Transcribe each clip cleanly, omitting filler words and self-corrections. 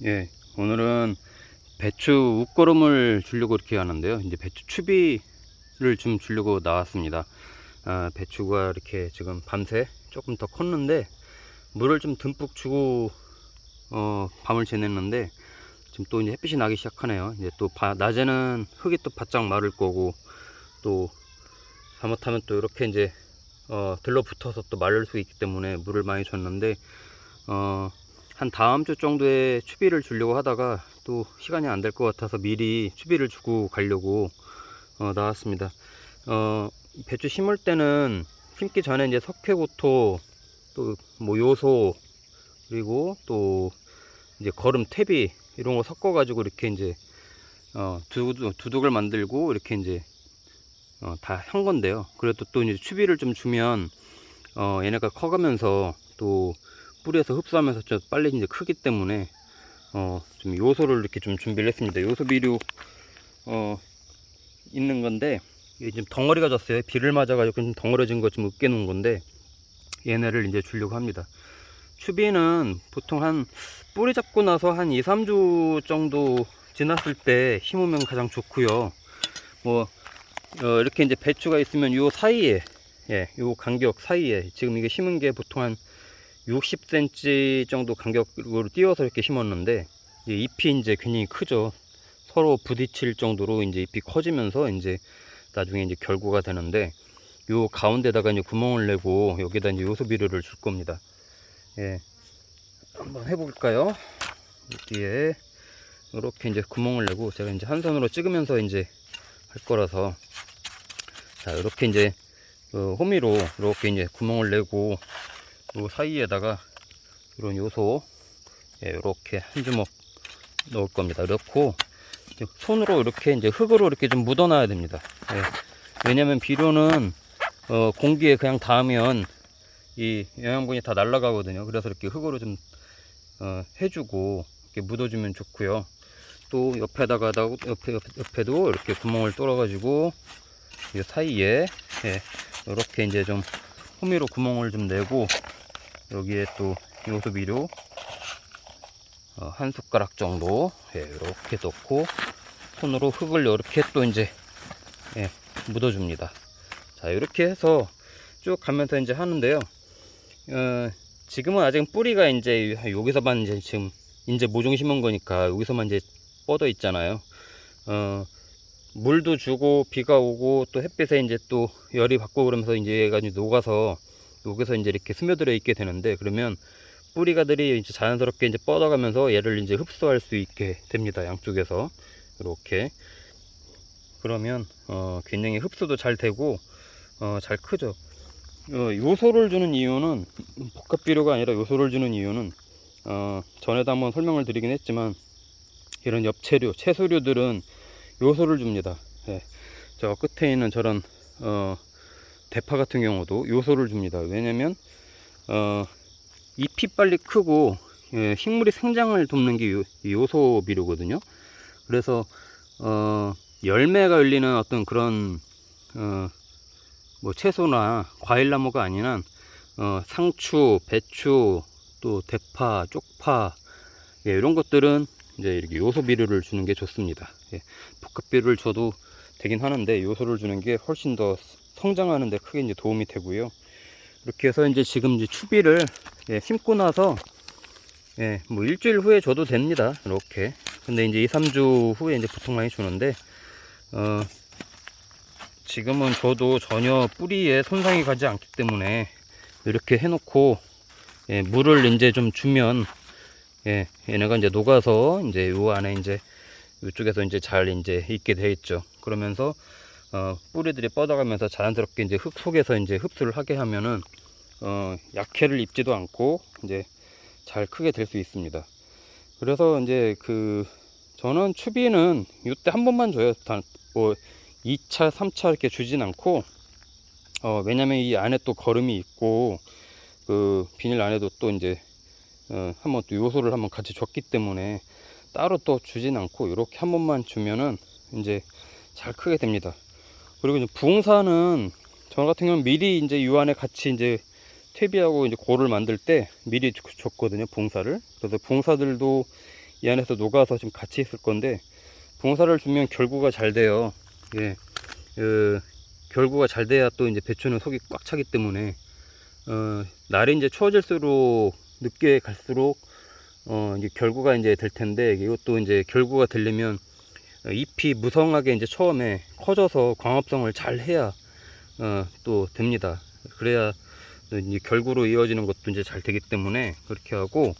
예, 오늘은 배추 웃거름을 주려고 이렇게 하는데요. 이제 배추 추비를 좀 주려고 나왔습니다. 배추가 이렇게 지금 밤새 조금 더 컸는데 물을 좀 듬뿍 주고 밤을 지냈는데 지금 또 이제 햇빛이 나기 시작하네요. 이제 또 낮에는 흙이 또 바짝 마를 거고, 또 잘못하면 또 이렇게 이제 들러붙어서 또 마를 수 있기 때문에 물을 많이 줬는데 한 다음 주 정도에 추비를 주려고 하다가 또 시간이 안 될 것 같아서 미리 추비를 주고 가려고 나왔습니다. 배추 심을 때는 심기 전에 이제 석회고토, 또 뭐 요소, 그리고 또 이제 거름 퇴비 이런 거 섞어 가지고 이렇게 이제 두둑을 만들고 이렇게 이제 다 한 건데요. 그래도 또 이제 추비를 좀 주면 얘네가 커가면서 또 뿌리에서 흡수하면서 좀 빨리 이제 크기 때문에 좀 요소를 이렇게 좀 준비를 했습니다. 요소 비료 있는 건데, 이게 지금 덩어리가 졌어요. 비를 맞아가지고 좀 덩어려진 거 좀 으깨 놓은 건데, 얘네를 이제 주려고 합니다. 추비는 보통 한 뿌리 잡고 나서 한 2, 3주 정도 지났을 때 심으면 가장 좋고요. 뭐 이렇게 이제 배추가 있으면 요 사이에, 요 간격 사이에, 지금 이게 심은 게 보통 한 60cm 정도 간격으로 띄워서 이렇게 심었는데, 잎이 이제 굉장히 크죠. 서로 부딪힐 정도로 이제 잎이 커지면서 이제 나중에 이제 결구가 되는데, 요 가운데다가 이제 구멍을 내고 여기다 이제 요소 비료를 줄 겁니다. 한번 해볼까요? 여기에 이렇게 이제 구멍을 내고, 제가 이제 한 손으로 찍으면서 이제 할 거라서, 자, 이렇게 이제 호미로 이렇게 이제 구멍을 내고 요 사이에다가 이런 요소 이렇게 한 주먹 넣을 겁니다. 넣고 손으로 이렇게 이제 흙으로 이렇게 좀 묻어 놔야 됩니다. 왜냐면 비료는 공기에 그냥 닿으면 이 영양분이 다 날아가거든요. 그래서 이렇게 흙으로 좀 해주고 이렇게 묻어주면 좋고요. 또 옆에도 이렇게 구멍을 뚫어 가지고 이 사이에 이렇게 이제 좀 호미로 구멍을 좀 내고, 여기에 또 요소 비료 한 숟가락 정도 이렇게 넣고 손으로 흙을 이렇게 또 이제 묻어줍니다. 자, 이렇게 해서 쭉 가면서 이제 하는데요. 지금은 아직 뿌리가 이제 여기서만 이제 지금 이제 모종 심은 거니까 여기서만 이제 뻗어 있잖아요. 물도 주고 비가 오고 또 햇빛에 이제 또 열이 받고 그러면서 이제 얘가 이제 녹아서 여기서 이제 이렇게 스며들어 있게 되는데, 그러면 뿌리가들이 이제 자연스럽게 이제 뻗어가면서 얘를 이제 흡수할 수 있게 됩니다. 양쪽에서 이렇게. 그러면 굉장히 흡수도 잘 되고 잘 크죠. 요소를 주는 이유는, 복합 비료가 아니라 요소를 주는 이유는, 전에도 한번 설명을 드리긴 했지만, 이런 엽채류, 채소류들은 요소를 줍니다. 저 끝에 있는 저런 대파 같은 경우도 요소를 줍니다. 왜냐면 잎이 빨리 크고 식물이 생장을 돕는 게 요소 비료거든요. 그래서 열매가 열리는 어떤 그런 뭐 채소나 과일나무가 아니란 상추, 배추, 또 대파, 쪽파, 이런 것들은 이제 이렇게 요소 비료를 주는 게 좋습니다. 복합 비료를 줘도 되긴 하는데 요소를 주는 게 훨씬 더 성장하는 데 크게 이제 도움이 되고요. 이렇게 해서 이제 지금 이제 추비를 심고 나서 뭐 일주일 후에 줘도 됩니다. 이렇게. 근데 이제 2, 3주 후에 이제 보통 많이 주는데, 지금은 줘도 전혀 뿌리에 손상이 가지 않기 때문에 이렇게 해놓고 물을 이제 좀 주면 얘네가 이제 녹아서 이제 요 안에 이제 이쪽에서 이제 잘 이제 있게 돼 있죠. 그러면서 뿌리들이 뻗어가면서 자연스럽게 이제 흙 속에서 이제 흡수를 하게 하면은 약해를 입지도 않고 이제 잘 크게 될 수 있습니다. 그래서 이제 저는 추비는 이때 한 번만 줘요. 뭐 2차, 3차 이렇게 주진 않고, 왜냐면 이 안에 또 거름이 있고 비닐 안에도 또 이제 한번 또 요소를 한번 같이 줬기 때문에 따로 또 주진 않고 이렇게 한 번만 주면은 이제 잘 크게 됩니다. 그리고 이제 부흥사는 저 같은 경우는 미리 이제 요 안에 같이 이제 퇴비하고 이제 골을 만들 때 미리 줬거든요, 부흥사를. 그래서 부흥사들도 이 안에서 녹아서 지금 같이 있을 건데, 붕사를 주면 결구가 잘 돼요. 예, 결구가 잘 돼야 또 이제 배추는 속이 꽉 차기 때문에, 날이 이제 추워질수록 늦게 갈수록 이제 결구가 이제 될 텐데, 이것도 이제 결구가 되려면 잎이 무성하게 이제 처음에 커져서 광합성을 잘 해야 또 됩니다. 그래야 이제 결구로 이어지는 것도 이제 잘 되기 때문에 그렇게 하고,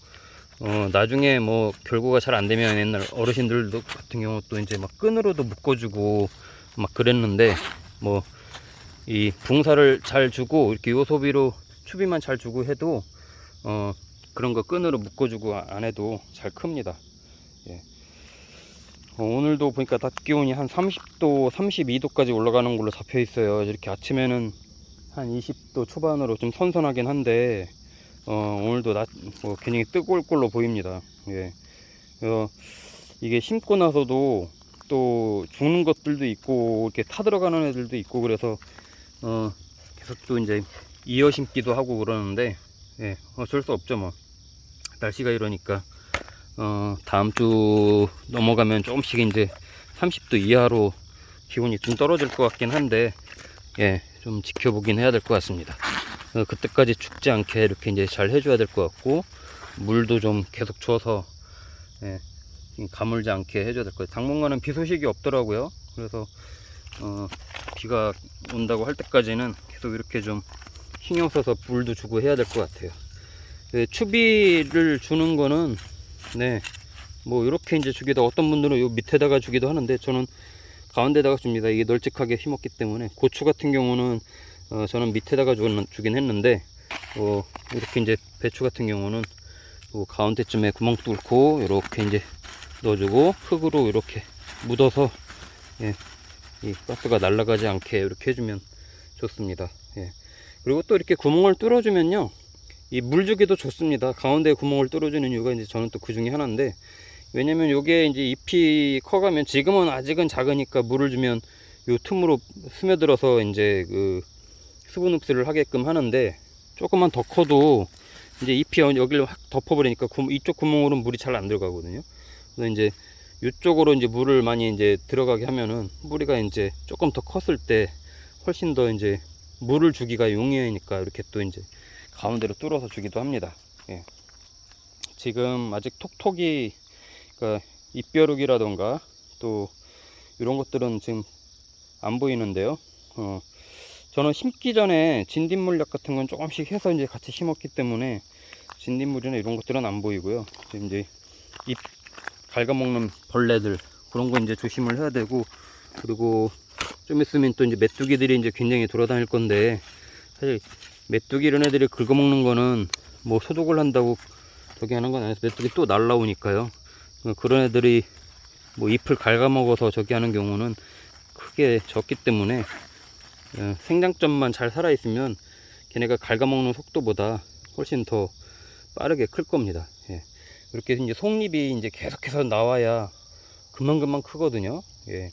나중에 뭐 결구가 잘 안 되면 옛날 어르신들도 같은 경우 또 이제 막 끈으로도 묶어주고 막 그랬는데, 뭐 이 붕사를 잘 주고 이렇게 요소비로 추비만 잘 주고 해도 그런 거 끈으로 묶어주고 안 해도 잘 큽니다. 예. 오늘도 보니까 낮 기온이 한 30도, 32도까지 올라가는 걸로 잡혀 있어요. 이렇게 아침에는 한 20도 초반으로 좀 선선하긴 한데, 오늘도 뭐 굉장히 뜨거울 걸로 보입니다. 예. 이게 심고 나서도 또 죽는 것들도 있고, 이렇게 타들어가는 애들도 있고, 그래서, 계속 또 이제 이어 심기도 하고 그러는데, 예, 어쩔 수 없죠, 뭐. 날씨가 이러니까. 다음 주 넘어가면 조금씩 이제 30도 이하로 기온이 좀 떨어질 것 같긴 한데, 예, 좀 지켜보긴 해야 될 것 같습니다. 그때까지 죽지 않게 이렇게 이제 잘 해줘야 될 것 같고, 물도 좀 계속 줘서, 예, 가물지 않게 해줘야 될 것 같아요. 당분간은 비 소식이 없더라고요. 그래서, 비가 온다고 할 때까지는 계속 이렇게 좀 신경 써서 물도 주고 해야 될 것 같아요. 추비를 주는 거는, 네, 뭐 이렇게 이제 주기도, 어떤 분들은 요 밑에다가 주기도 하는데, 저는 가운데다가 줍니다. 이게 널찍하게 심었기 때문에. 고추 같은 경우는 저는 밑에다가 주긴 했는데, 이렇게 이제 배추 같은 경우는 가운데쯤에 구멍 뚫고 이렇게 이제 넣어주고, 흙으로 이렇게 묻어서, 예, 이 가스가 날아가지 않게 이렇게 해주면 좋습니다. 예. 그리고 또 이렇게 구멍을 뚫어주면요, 이 물 주기도 좋습니다. 가운데 구멍을 뚫어주는 이유가 이제 저는 또 그 중에 하나인데, 왜냐면 요게 이제 잎이 커가면, 지금은 아직은 작으니까 물을 주면 요 틈으로 스며들어서 이제 그 수분 흡수를 하게끔 하는데, 조금만 더 커도 이제 잎이 여기를 확 덮어버리니까 이쪽 구멍으로는 물이 잘 안 들어가거든요. 그래서 이제 이쪽으로 이제 물을 많이 이제 들어가게 하면은, 뿌리가 이제 조금 더 컸을 때 훨씬 더 이제 물을 주기가 용이하니까 이렇게 또 이제 가운데로 뚫어서 주기도 합니다. 예. 지금 아직 톡톡이, 그러니까 잎벼룩이라던가 또 이런 것들은 지금 안 보이는데요. 저는 심기 전에 진딧물약 같은 건 조금씩 해서 이제 같이 심었기 때문에 진딧물이나 이런 것들은 안 보이고요. 지금 이제 잎 갉아먹는 벌레들, 그런 거 이제 조심을 해야 되고, 그리고 좀 있으면 또 이제 메뚜기들이 이제 굉장히 돌아다닐 건데, 사실 메뚜기 이런 애들이 긁어먹는 거는 뭐 소독을 한다고 저기 하는 건 아니어서 메뚜기 또 날라오니까요. 그런 애들이 뭐 잎을 갉아먹어서 저기 하는 경우는 크게 적기 때문에, 생장점만 잘 살아있으면 걔네가 갉아먹는 속도보다 훨씬 더 빠르게 클 겁니다. 예. 이렇게 이제 속잎이 이제 계속해서 나와야 금방금방 크거든요. 예.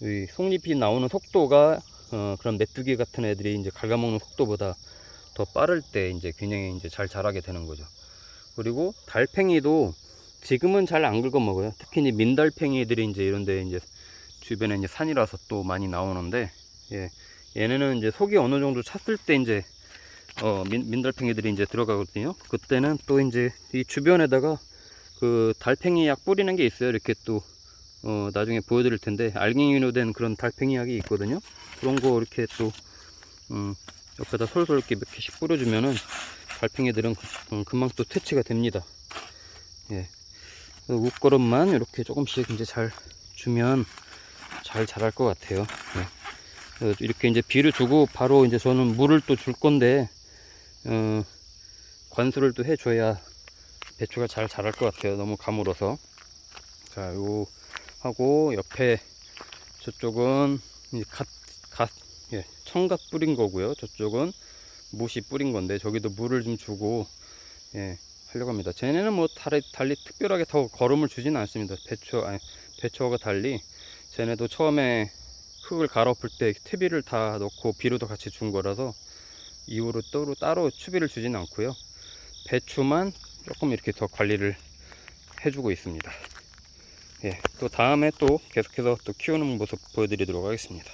이 속잎이 나오는 속도가 그런 메뚜기 같은 애들이 이제 갉아먹는 속도보다 더 빠를 때 이제 굉장히 이제 잘 자라게 되는 거죠. 그리고 달팽이도 지금은 잘 안 긁어먹어요. 특히 이제 민달팽이들이 이제 이런데 이제 주변에 이제 산이라서 또 많이 나오는데, 예, 얘네는 이제 속이 어느 정도 찼을 때 이제 민달팽이들이 이제 들어가거든요. 그때는 또 이제 이 주변에다가 그 달팽이 약 뿌리는 게 있어요. 이렇게 또 나중에 보여드릴 텐데, 알갱이로 된 그런 달팽이 약이 있거든요. 그런 거 이렇게 또 옆에다 솔솔 이렇게 몇 개씩 뿌려주면은 달팽이들은 금방 또 퇴치가 됩니다. 예. 웃거름만 이렇게 조금씩 이제 잘 주면 잘 자랄 것 같아요. 예. 이렇게 이제 비를 주고 바로 이제 저는 물을 또 줄 건데, 관수를 또 해줘야 배추가 잘 자랄 것 같아요. 너무 가물어서. 자, 요 하고 옆에 저쪽은 예, 청각 뿌린 거고요. 저쪽은 못이 뿌린 건데, 저기도 물을 좀 주고, 예, 하려고 합니다. 쟤네는 뭐 달리 특별하게 더 거름을 주지는 않습니다. 배추와 달리 쟤네도 처음에 흙을 갈아엎을 때 퇴비를 다 넣고 비료도 같이 준 거라서 이후로 따로 추비를 주지는 않고요. 배추만 조금 이렇게 더 관리를 해주고 있습니다. 예, 또 다음에 또 계속해서 또 키우는 모습 보여드리도록 하겠습니다.